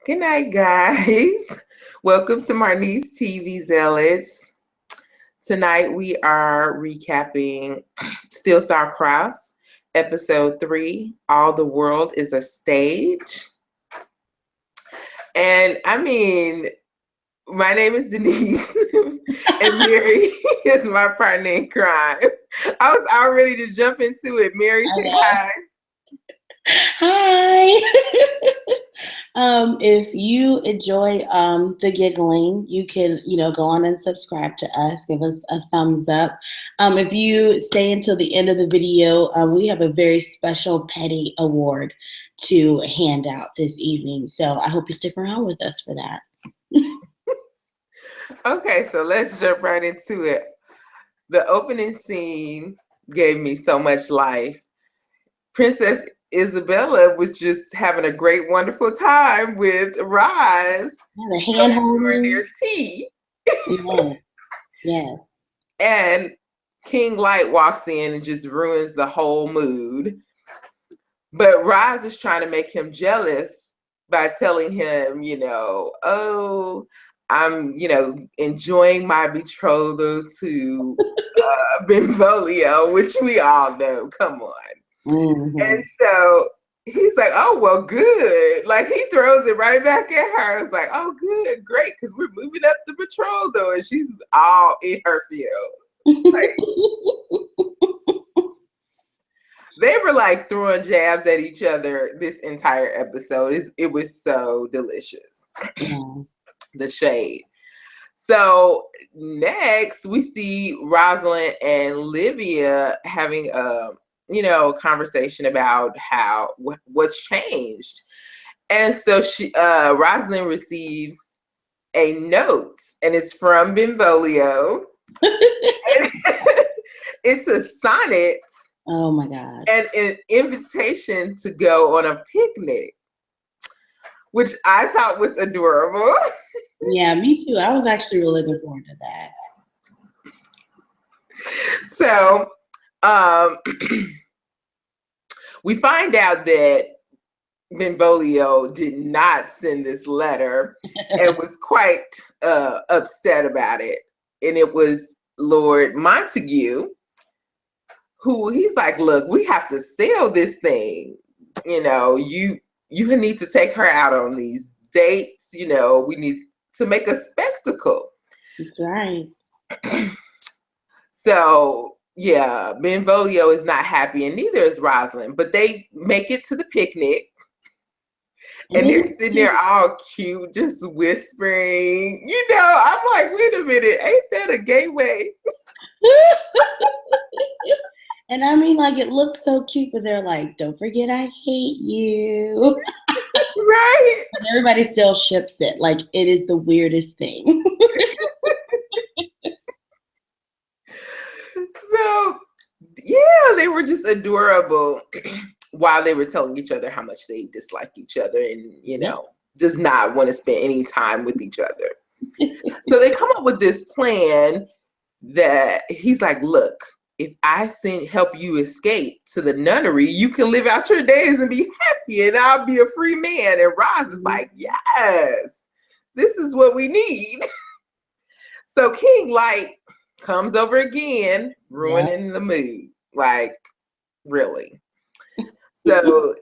Good night, guys. Welcome to Marnie's TV Zealots. Tonight we are recapping Still Star Cross, episode 3, All the World is a Stage. And I mean, my name is Denise, and Mary is my partner in crime. I was all ready to jump into it. Mary, say hi. Hi. If you enjoy the giggling, you can, go on and subscribe to us. Give us a thumbs up. If you stay until the end of the video, we have a very special petty award to hand out this evening. So I hope you stick around with us for that. Okay, so let's jump right into it. The opening scene gave me so much life. Princess Isabella was just having a great, wonderful time with Roz. The hand holding their tea. Yeah. And King Lite walks in and just ruins the whole mood. But Roz is trying to make him jealous by telling him, oh, I'm, enjoying my betrothal to Benvolio, which we all know. Come on. Mm-hmm. And so he's like, oh, well, good. Like, he throws it right back at her. It's like, oh, good, great, because we're moving up the betrothal, and she's all in her feels. Like, they were like throwing jabs at each other this entire episode. It was so delicious. Yeah. The shade. So next we see Rosalind and Livia having a conversation about what's changed. And so Rosalind receives a note, and it's from Benvolio. It's a sonnet. Oh my God. And an invitation to go on a picnic, which I thought was adorable. Yeah, me too. I was actually really looking forward to that. So, we find out that Benvolio did not send this letter and was quite upset about it. And it was Lord Montague who he's like, look, we have to sell this thing. You need to take her out on these dates. We need to make a spectacle. That's right. So, yeah, Benvolio is not happy, and neither is Rosalind, but they make it to the picnic, and they're sitting there all cute, just whispering. I'm like, wait a minute, ain't that a gateway? And I mean, like, it looks so cute, but they're like, don't forget I hate you. Right? And everybody still ships it. Like, it is the weirdest thing. So, yeah, they were just adorable while they were telling each other how much they dislike each other and, does not want to spend any time with each other. So they come up with this plan that he's like, look, if I help you escape to the nunnery, you can live out your days and be happy, and I'll be a free man. And Roz is like, yes, this is what we need. So King Light comes over again, ruining the mood. Like, really. So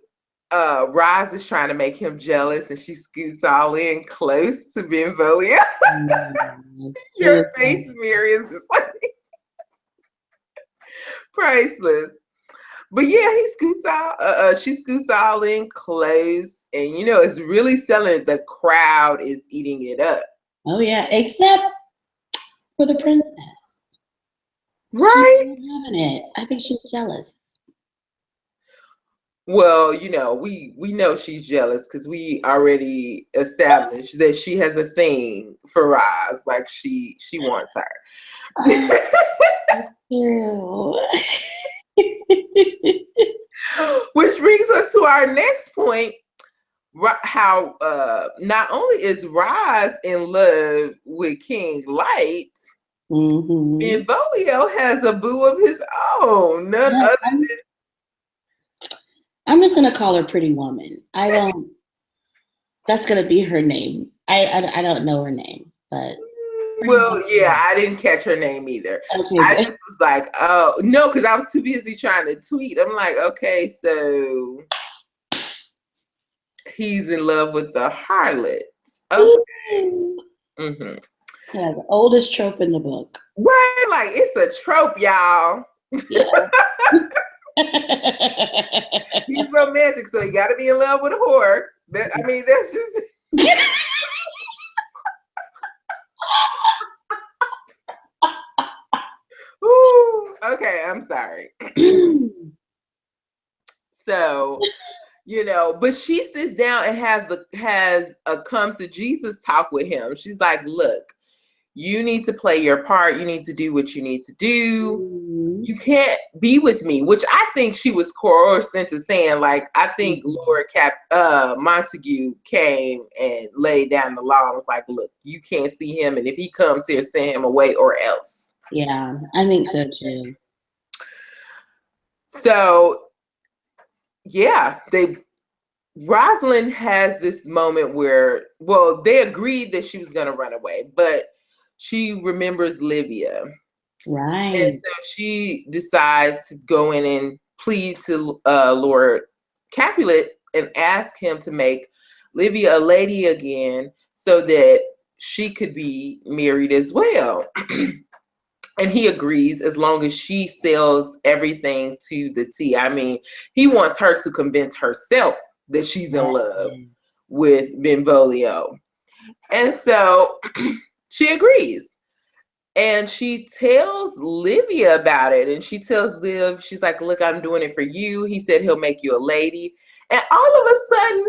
Roz is trying to make him jealous, and she scoots all in close to Benvolio. Your face, Mary, is just like priceless. But yeah, she scoots all in close, and it's really selling it. The crowd is eating it up. Oh yeah, except for the princess. Right? She's loving it. I think she's jealous. Well, we know she's jealous because we already established that she has a thing for Roz. Like, she wants her. Which brings us to our next point. How not only is Roz in love with King Light, Benvolio has a boo of his own. None other than. I'm just gonna call her Pretty Woman. I don't. That's gonna be her name. I don't know her name, but Well, yeah, I didn't catch her name either. okay, I good. just was like, oh no, because I was too busy trying to tweet. I'm like, okay, so he's in love with the harlots. Okay. Mm-hmm. Yeah, the oldest trope in the book. Right, like it's a trope, y'all. Yeah. He's romantic, so he got to be in love with a whore. I mean, that's just. Ooh, okay, I'm sorry. So, but she sits down and has a come to Jesus talk with him. She's like, look, you need to play your part. You need to do what you need to do. You can't be with me, which I think she was coerced into saying. Like, I think Lord Montague came and laid down the law and was like, look, you can't see him. And if he comes here, send him away or else. Yeah, I think so too. So, yeah, Rosalind has this moment where, well, they agreed that she was going to run away, but she remembers Livia. Right. And so she decides to go in and plead to Lord Capulet and ask him to make Livia a lady again so that she could be married as well. And he agrees as long as she sells everything to the T. I mean, he wants her to convince herself that she's in love with Benvolio. And so she agrees. And she tells Livia about it. And she tells Liv, she's like, look, I'm doing it for you. He said he'll make you a lady. And all of a sudden,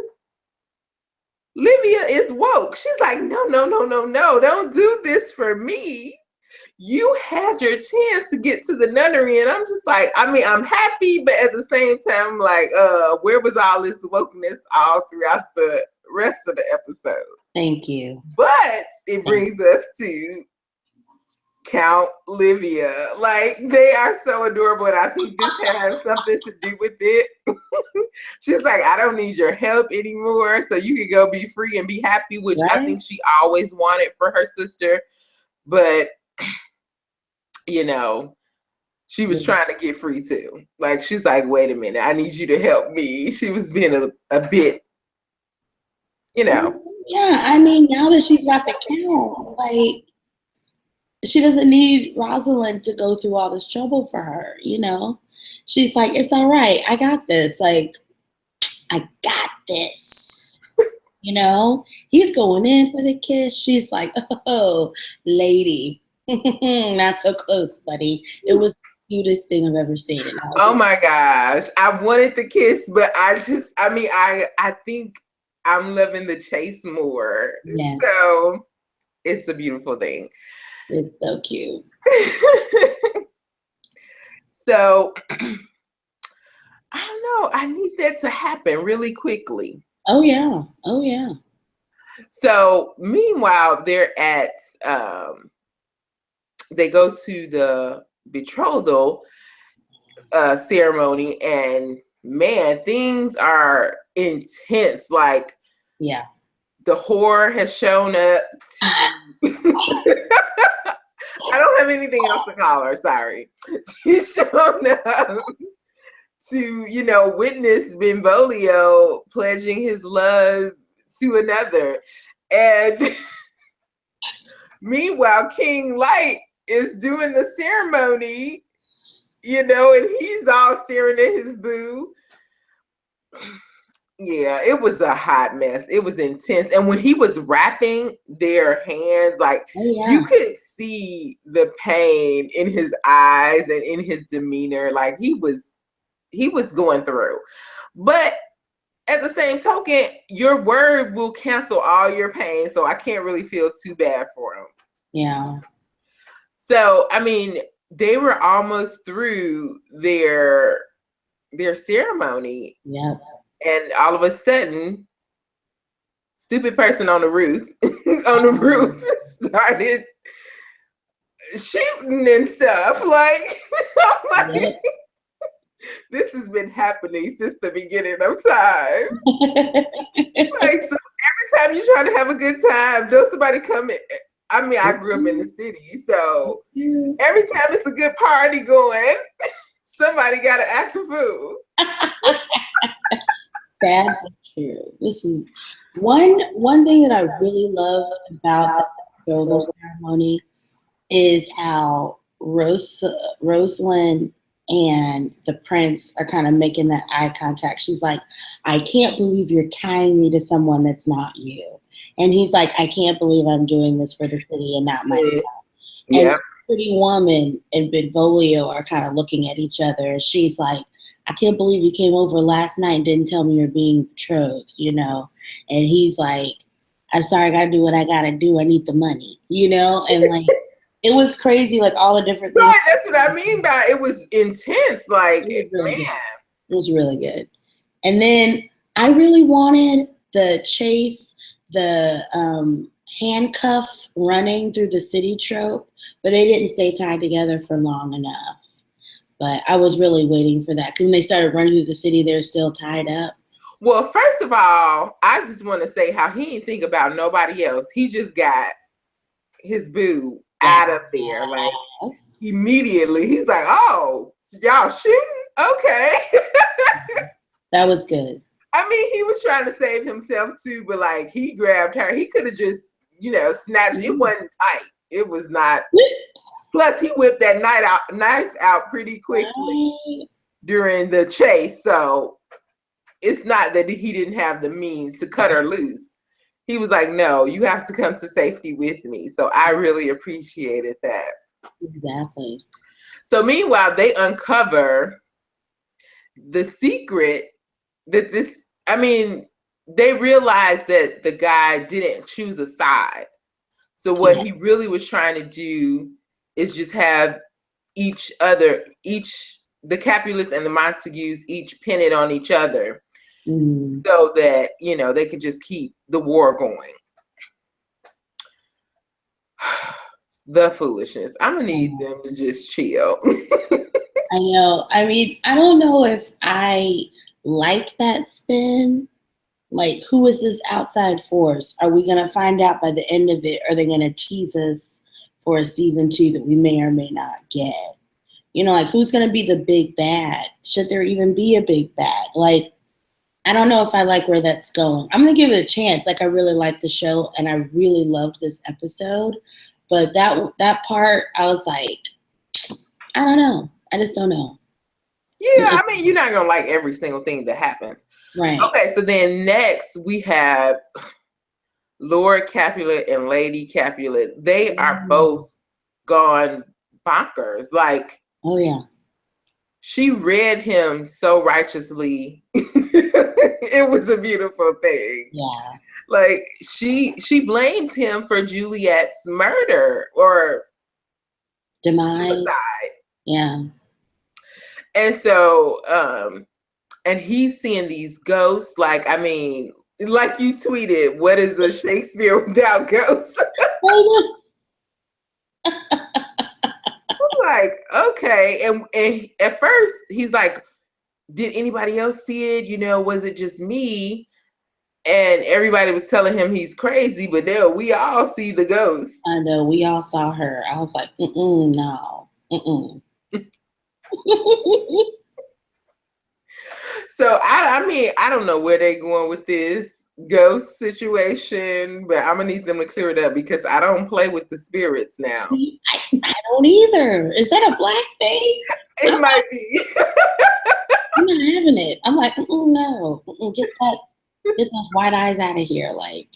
Livia is woke. She's like, no, don't do this for me. You had your chance to get to the nunnery. And I'm just like, I mean, I'm happy, but at the same time, I'm like, where was all this wokeness all throughout the rest of the episode? Thank you. But it brings us to Count Livia. Like, they are so adorable, and I think this has something to do with it. She's like, I don't need your help anymore, so you can go be free and be happy, which I think she always wanted for her sister. But she was trying to get free too. Like, she's like, wait a minute, I need you to help me. She was being a bit, Yeah, I mean, now that she's got the count, like, she doesn't need Rosalind to go through all this trouble for her, She's like, it's all right. I got this. Like, I got this. He's going in for the kiss. She's like, oh, lady. Not so close, buddy. It was the cutest thing I've ever seen. Oh my gosh. I wanted the kiss, but I think I'm loving the chase more. Yes. So it's a beautiful thing. It's so cute. So I don't know. I need that to happen really quickly. Oh yeah. So meanwhile, they're at they go to the betrothal ceremony, and man, things are intense. Like, yeah, the whore has shown up to I don't have anything else to call her, sorry. She's shown up to, witness Benvolio pledging his love to another. And meanwhile, King Lite is doing the ceremony, and he's all staring at his boo. Yeah, it was a hot mess. It was intense. And when he was wrapping their hands, like, you could see the pain in his eyes and in his demeanor. Like, he was going through. But at the same token, your word will cancel all your pain. So I can't really feel too bad for him. Yeah. So, I mean, they were almost through their ceremony. Yeah. And all of a sudden, stupid person on the roof started shooting and stuff. Like, I'm like, this has been happening since the beginning of time. Like, so every time you're trying to have a good time, don't somebody come in. I mean, I grew up in the city, so every time it's a good party going, somebody got to act a fool. That's true. This is one thing that I really love about the betrothal ceremony is how Rosalind and the prince are kind of making that eye contact. She's like, I can't believe you're tying me to someone that's not you. And he's like, I can't believe I'm doing this for the city and not myself. Yeah. And Pretty Woman and Benvolio are kind of looking at each other. And she's like, I can't believe you came over last night and didn't tell me you're being betrothed, you know? And he's like, I'm sorry, I got to do what I got to do. I need the money, you know? And like, it was crazy, like all the different things. Right, that's what I mean by it was intense. Like, It was really man. good. It was really good. And then I really wanted the chase, the handcuff running through the city trope, but they didn't stay tied together for long enough. But I was really waiting for that. Because when they started running through the city, they're still tied up. Well, first of all, I just want to say how he didn't think about nobody else. He just got his boo out of there. Like, immediately. He's like, oh, so y'all shooting? Okay. That was good. I mean, he was trying to save himself too, but like he grabbed her. He could have just, snatched. It wasn't tight. It was not. Plus, he whipped that knife out pretty quickly during the chase. So it's not that he didn't have the means to cut her loose. He was like, no, you have to come to safety with me. So I really appreciated that. Exactly. So meanwhile, they uncover the secret that they realized that the guy didn't choose a side. So what he really was trying to do is just have the Capulets and the Montagues each pin it on each other so that, they could just keep the war going. The foolishness. I'm going to need them to just chill. I know. I mean, I don't know if I like that spin. Like, who is this outside force? Are we going to find out by the end of it? Are they going to tease us for a season 2 that we may or may not get? Like, who's going to be the big bad? Should there even be a big bad? Like, I don't know if I like where that's going. I'm going to give it a chance. Like, I really like the show, and I really loved this episode. But that part, I was like, I don't know. I just don't know. Yeah, I mean, you're not going to like every single thing that happens. Right. Okay, so then next we have Lord Capulet and Lady Capulet. They are both gone bonkers. Like, oh, yeah. She read him so righteously. It was a beautiful thing. Yeah. Like, she blames him for Juliet's murder or demise. Suicide. Yeah. And so, and he's seeing these ghosts. Like, I mean, like you tweeted, what is a Shakespeare without ghosts? I'm like, okay. And at first he's like, did anybody else see it? Was it just me? And everybody was telling him he's crazy, but no, we all see the ghosts. I know, we all saw her. I was like, no. So I mean, I don't know where they're going with this ghost situation, but I'm gonna need them to clear it up because I don't play with the spirits now. I don't either. Is that a black thing? It might be. I'm not having it. I'm like, no. Get those white eyes out of here. Like,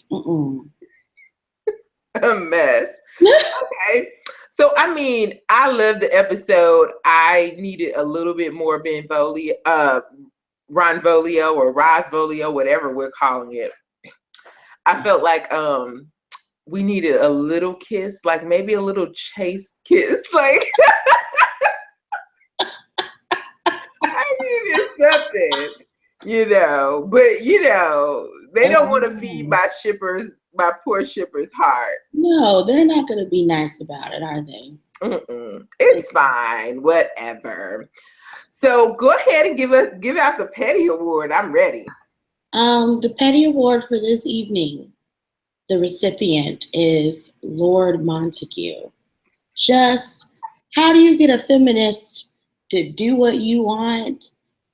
A mess. Okay. So, I mean, I love the episode. I needed a little bit more Ronvolio or Rosvolio, whatever we're calling it. I felt like we needed a little kiss, like maybe a little chase kiss. Like, I needed something, but they don't want to feed my poor shipper's heart. No, they're not going to be nice about it, are they? It's fine, whatever. So go ahead and give out the Petty Award. I'm ready. The Petty Award for this evening the recipient is Lord Montague. Just how do you get a feminist to do what you want?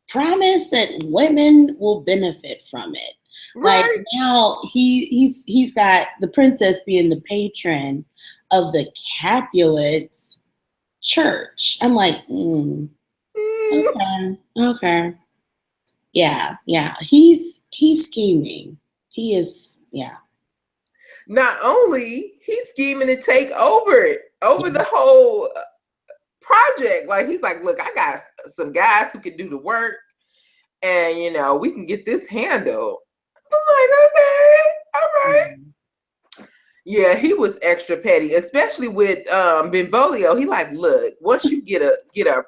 Promise that women will benefit from it. Like Right. now he's got the princess being the patron of the Capulets church. I'm like, okay. Yeah. He's scheming. He is, yeah. Not only he's scheming to take over Yeah. the whole project. Like he's like, look, I got some guys who can do the work, and we can get this handled. I'm like, okay, all right. Yeah, he was extra petty, especially with Benvolio. He like, look, once you get her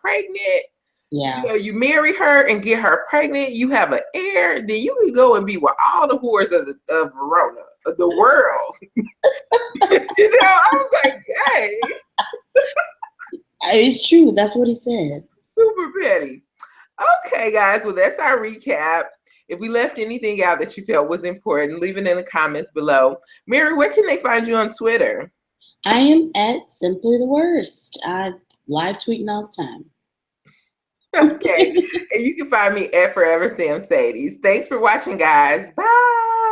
pregnant, Yeah. you marry her and get her pregnant, you have an heir, then you can go and be with all the whores of Verona, of the world. I was like, dang. It's true. That's what he said. Super petty. Okay, guys. Well, that's our recap. If we left anything out that you felt was important, leave it in the comments below. Mary, where can they find you on Twitter? I am at Simply the Worst. I live tweeting all the time. Okay. And you can find me at Forever Sam Sadie's. Thanks for watching, guys. Bye.